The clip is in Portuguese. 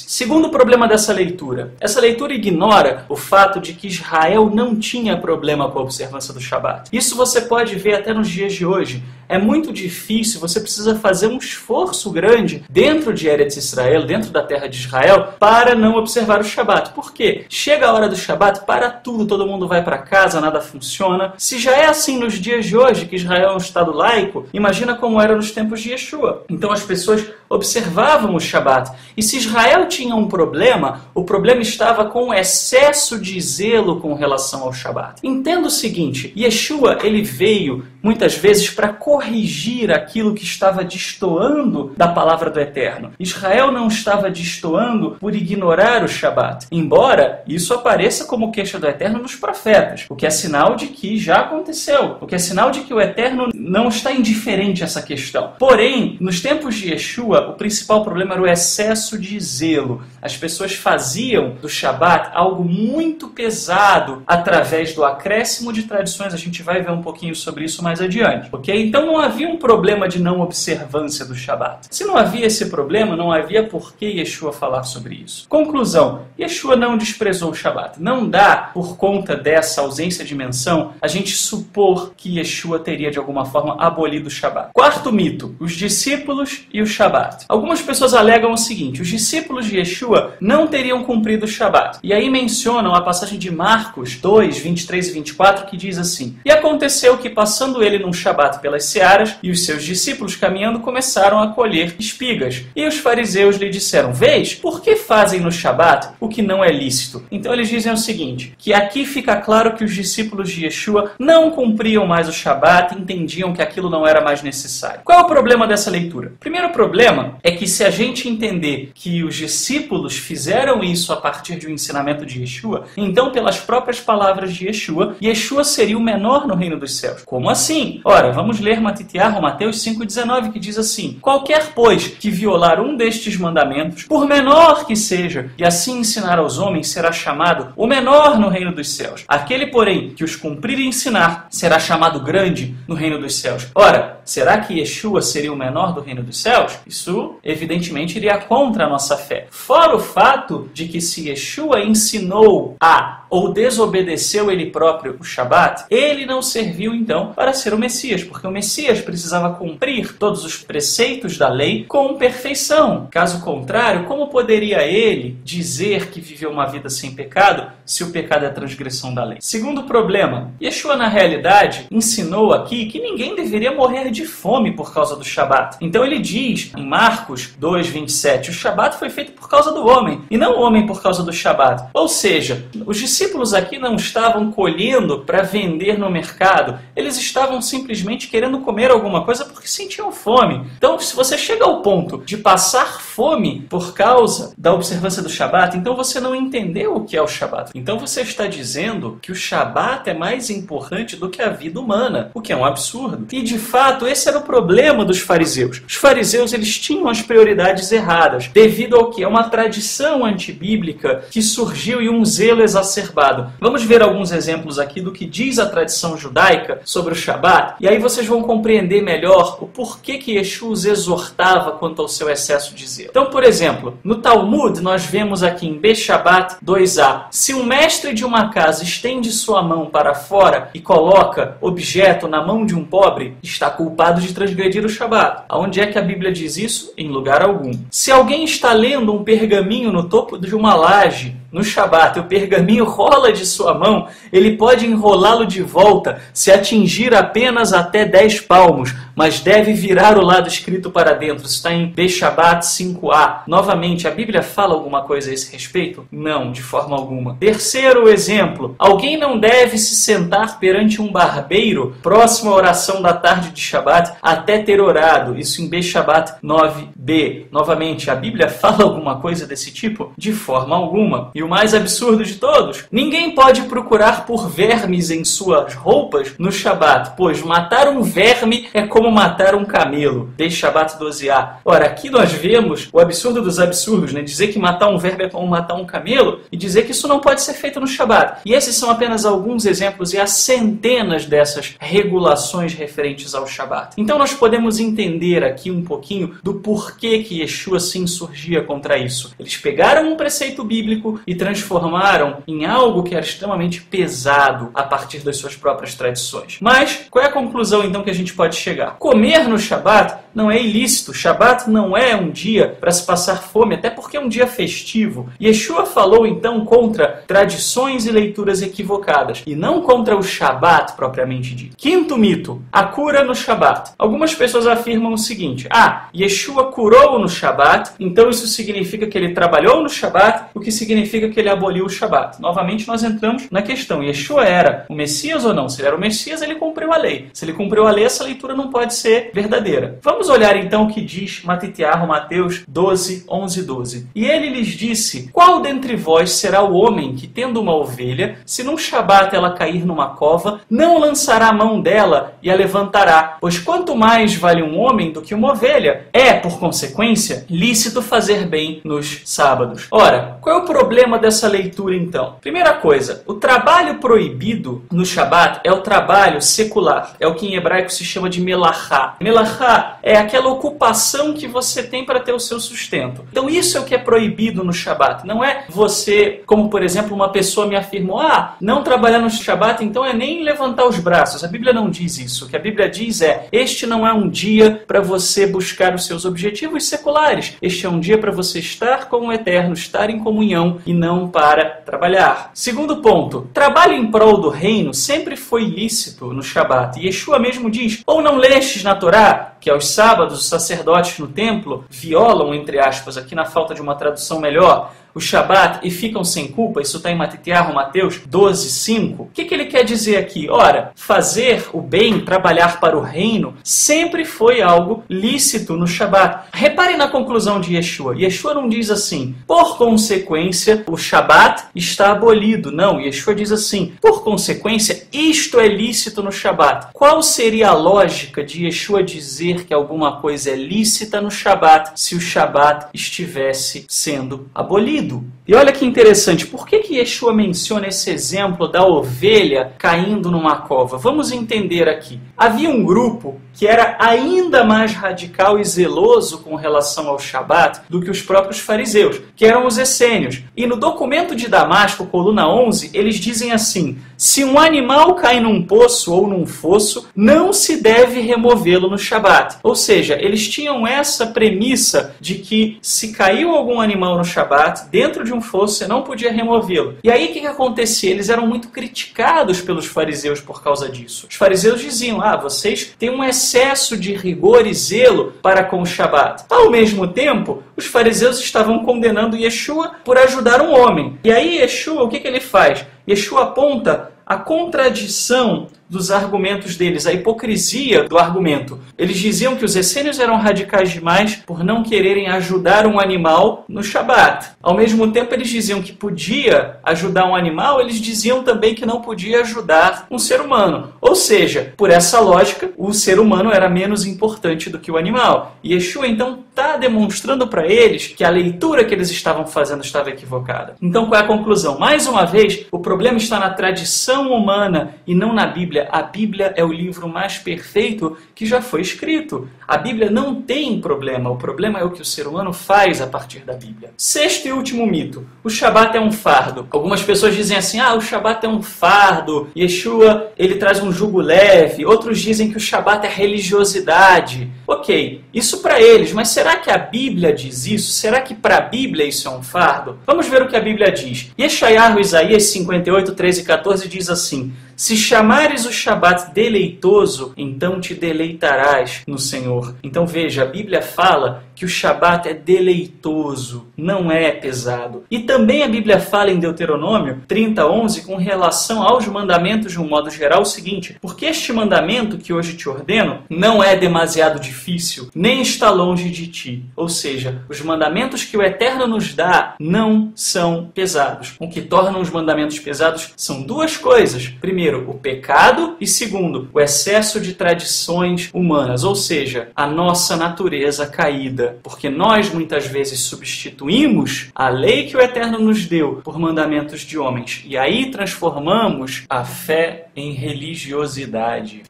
Segundo problema dessa leitura. Essa leitura ignora o fato de que Israel não tinha problema com a observância do Shabat. Isso você pode ver até nos dias de hoje. É muito difícil, você precisa fazer um esforço grande dentro de Eretz Israel, dentro da terra de Israel, para não observar o Shabat. Por quê? Chega a hora do Shabat, para tudo, todo mundo vai para casa, nada funciona. Se já é assim nos dias de hoje, que Israel é um estado laico, imagina como era nos tempos de Yeshua. Então as pessoas observavam o Shabat. E se Israel tinha um problema, o problema estava com o excesso de zelo com relação ao Shabat. Entenda o seguinte, Yeshua, ele veio muitas vezes para corrigir aquilo que estava destoando da palavra do Eterno. Israel não estava destoando por ignorar o Shabat, embora isso apareça como queixa do Eterno nos profetas, o que é sinal de que já aconteceu, o que é sinal de que o Eterno não está indiferente a essa questão. Porém, nos tempos de Yeshua, o principal problema era o excesso de zelo. As pessoas faziam do Shabat algo muito pesado através do acréscimo de tradições. A gente vai ver um pouquinho sobre isso mais adiante, ok? Então não havia um problema de não observância do Shabat. Se não havia esse problema, não havia por que Yeshua falar sobre isso. Conclusão, Yeshua não desprezou o Shabat. Não dá, por conta dessa ausência de menção, a gente supor que Yeshua teria de alguma forma abolido o Shabat. Quarto mito, os discípulos e o Shabat. Algumas pessoas alegam o seguinte, os discípulos de Yeshua não teriam cumprido o Shabat. E aí mencionam a passagem de Marcos 2, 23 e 24, que diz assim: E aconteceu que, passando ele num Shabat pelas searas, e os seus discípulos caminhando começaram a colher espigas. E os fariseus lhe disseram: Vês, por que fazem no Shabat o que não é lícito? Então eles dizem o seguinte, que aqui fica claro que os discípulos de Yeshua não cumpriam mais o Shabat, entendiam que aquilo não era mais necessário. Qual é o problema dessa leitura? O primeiro problema é que se a gente entender que os discípulos fizeram isso a partir de um ensinamento de Yeshua, então pelas próprias palavras de Yeshua, Yeshua seria o menor no reino dos céus. Como assim? Ora, vamos ler Matitiahu, Mateus 5,19, que diz assim: Qualquer, pois, que violar um destes mandamentos, por menor que seja, e assim ensinar aos homens, será chamado o menor no reino dos céus. Aquele, porém, que os cumprir e ensinar, será chamado grande no reino dos céus. Ora, será que Yeshua seria o menor do reino dos céus? Isso, evidentemente, iria contra a nossa fé. Fora o fato de que se Yeshua ensinou ou desobedeceu ele próprio o Shabat, ele não serviu então para ser o Messias, porque o Messias precisava cumprir todos os preceitos da lei com perfeição. Caso contrário, como poderia ele dizer que viveu uma vida sem pecado, se o pecado é a transgressão da lei? Segundo problema, Yeshua na realidade ensinou aqui que ninguém deveria morrer de fome por causa do Shabat. Então ele diz em Marcos 2, 27, o Shabat foi feito por causa do homem, e não o homem por causa do Shabat. Ou seja, os discípulos aqui não estavam colhendo para vender no mercado, eles estavam simplesmente querendo comer alguma coisa porque sentiam fome. Então, se você chega ao ponto de passar fome por causa da observância do Shabat, então você não entendeu o que é o Shabat. Então você está dizendo que o Shabat é mais importante do que a vida humana, o que é um absurdo. E de fato, esse era o problema dos fariseus. Os fariseus, eles tinham as prioridades erradas, devido ao que? É uma tradição antibíblica que surgiu e um zelo exacerbado. Vamos ver alguns exemplos aqui do que diz a tradição judaica sobre o Shabat, e aí vocês vão compreender melhor o porquê que Yeshua os exortava quanto ao seu excesso de zelo. Então, por exemplo, no Talmud, nós vemos aqui em Beshabat 2a, se um mestre de uma casa estende sua mão para fora e coloca objeto na mão de um pobre, está culpado de transgredir o Shabat. Aonde é que a Bíblia diz isso? Em lugar algum. Se alguém está lendo um pergaminho no topo de uma laje no Shabat, e o pergaminho rola de sua mão, ele pode enrolá-lo de volta se atingir apenas até 10 palmos, mas deve virar o lado escrito para dentro. Isso está em Beshabat 5a. Novamente, a Bíblia fala alguma coisa a esse respeito? Não, de forma alguma. Terceiro exemplo, alguém não deve se sentar perante um barbeiro próximo à oração da tarde de Shabat até ter orado. Isso em Beshabat 9b. Novamente, a Bíblia fala alguma coisa desse tipo? De forma alguma. E o mais absurdo de todos, ninguém pode procurar por vermes em suas roupas no Shabat, pois matar um verme é como matar um camelo. Desde Shabat 12a. Ora, aqui nós vemos o absurdo dos absurdos, né? Dizer que matar um verme é como matar um camelo e dizer que isso não pode ser feito no Shabat. E esses são apenas alguns exemplos e há centenas dessas regulações referentes ao Shabat. Então nós podemos entender aqui um pouquinho do porquê que Yeshua se insurgia contra isso. Eles pegaram um preceito bíblico e transformaram em algo que era extremamente pesado a partir das suas próprias tradições. Mas qual é a conclusão então que a gente pode chegar? Comer no Shabat não é ilícito. Shabat não é um dia para se passar fome, até porque é um dia festivo. Yeshua falou então contra tradições e leituras equivocadas, e não contra o Shabat propriamente dito. Quinto mito, a cura no Shabat. Algumas pessoas afirmam o seguinte: Yeshua curou no Shabat, então isso significa que ele trabalhou no Shabat, o que significa que ele aboliu o Shabat. Novamente nós entramos na questão, Yeshua era o Messias ou não? Se ele era o Messias, ele cumpriu a lei. Se ele cumpriu a lei, essa leitura não pode ser verdadeira. Vamos olhar então o que diz Matitiahu, Mateus 12, 11 e 12. E ele lhes disse: qual dentre vós será o homem que, tendo uma ovelha, se num Shabat ela cair numa cova, não lançará a mão dela e a levantará? Pois quanto mais vale um homem do que uma ovelha, é, por consequência, lícito fazer bem nos sábados. Ora, qual é o problema dessa leitura então? Primeira coisa, o trabalho proibido no Shabat é o trabalho secular. É o que em hebraico se chama de melachá. Melachá é aquela ocupação que você tem para ter o seu sustento. Então isso é o que é proibido no Shabat. Não é você, como por exemplo, uma pessoa me afirmou: não trabalhar no Shabat então é nem levantar os braços. A Bíblia não diz isso. O que a Bíblia diz é: este não é um dia para você buscar os seus objetivos seculares. Este é um dia para você estar com o Eterno, estar em comunhão e não para trabalhar. Segundo ponto, trabalho em prol do reino sempre foi lícito no Shabat. E Yeshua mesmo diz: ou não lestes na Torá que aos sábados os sacerdotes no templo violam, entre aspas, aqui na falta de uma tradução melhor, o Shabat e ficam sem culpa? Isso está em Matitiahu, Mateus 12, 5. O que ele quer dizer aqui? Ora, fazer o bem, trabalhar para o reino, sempre foi algo lícito no Shabat. Reparem na conclusão de Yeshua. Yeshua não diz assim: por consequência, o Shabat está abolido. Não, Yeshua diz assim: por consequência, isto é lícito no Shabat. Qual seria a lógica de Yeshua dizer que alguma coisa é lícita no Shabat se o Shabat estivesse sendo abolido? E olha que interessante, por que Yeshua menciona esse exemplo da ovelha caindo numa cova? Vamos entender aqui. Havia um grupo que era ainda mais radical e zeloso com relação ao Shabat do que os próprios fariseus, que eram os essênios. E no documento de Damasco, coluna 11, eles dizem assim: se um animal cai num poço ou num fosso, não se deve removê-lo no Shabat. Ou seja, eles tinham essa premissa de que se caiu algum animal no Shabat, dentro de um fosso, você não podia removê-lo. E aí o que acontecia? Eles eram muito criticados pelos fariseus por causa disso. Os fariseus diziam: vocês têm um excesso de rigor e zelo para com o Shabat. Ao mesmo tempo, os fariseus estavam condenando Yeshua por ajudar um homem. E aí Yeshua, o que ele faz? Yeshua aponta a contradição dos argumentos deles, a hipocrisia do argumento. Eles diziam que os essênios eram radicais demais por não quererem ajudar um animal no Shabat. Ao mesmo tempo, eles diziam que podia ajudar um animal, eles diziam também que não podia ajudar um ser humano. Ou seja, por essa lógica, o ser humano era menos importante do que o animal. E Yeshua, então, está demonstrando para eles que a leitura que eles estavam fazendo estava equivocada. Então, qual é a conclusão? Mais uma vez, o problema está na tradição humana e não na Bíblia. A Bíblia é o livro mais perfeito que já foi escrito. A Bíblia não tem problema. O problema é o que o ser humano faz a partir da Bíblia. Sexto e último mito. O Shabat é um fardo. Algumas pessoas dizem assim: o Shabat é um fardo. Yeshua, ele traz um jugo leve. Outros dizem que o Shabat é religiosidade. Ok, isso para eles. Mas será que a Bíblia diz isso? Será que para a Bíblia isso é um fardo? Vamos ver o que a Bíblia diz. Yeshayahu, Isaías 58, 13 e 14 diz assim: se chamares o Shabat deleitoso, então te deleitarás no Senhor. Então veja, a Bíblia fala que o Shabat é deleitoso, não é pesado. E também a Bíblia fala em Deuteronômio 30:11 com relação aos mandamentos de um modo geral o seguinte: porque este mandamento que hoje te ordeno não é demasiado difícil, nem está longe de ti. Ou seja, os mandamentos que o Eterno nos dá não são pesados. O que torna os mandamentos pesados são duas coisas. Primeiro, o pecado e segundo, o excesso de tradições humanas, ou seja, a nossa natureza caída. Porque nós muitas vezes substituímos a lei que o Eterno nos deu por mandamentos de homens. E aí transformamos a fé em religiosidade.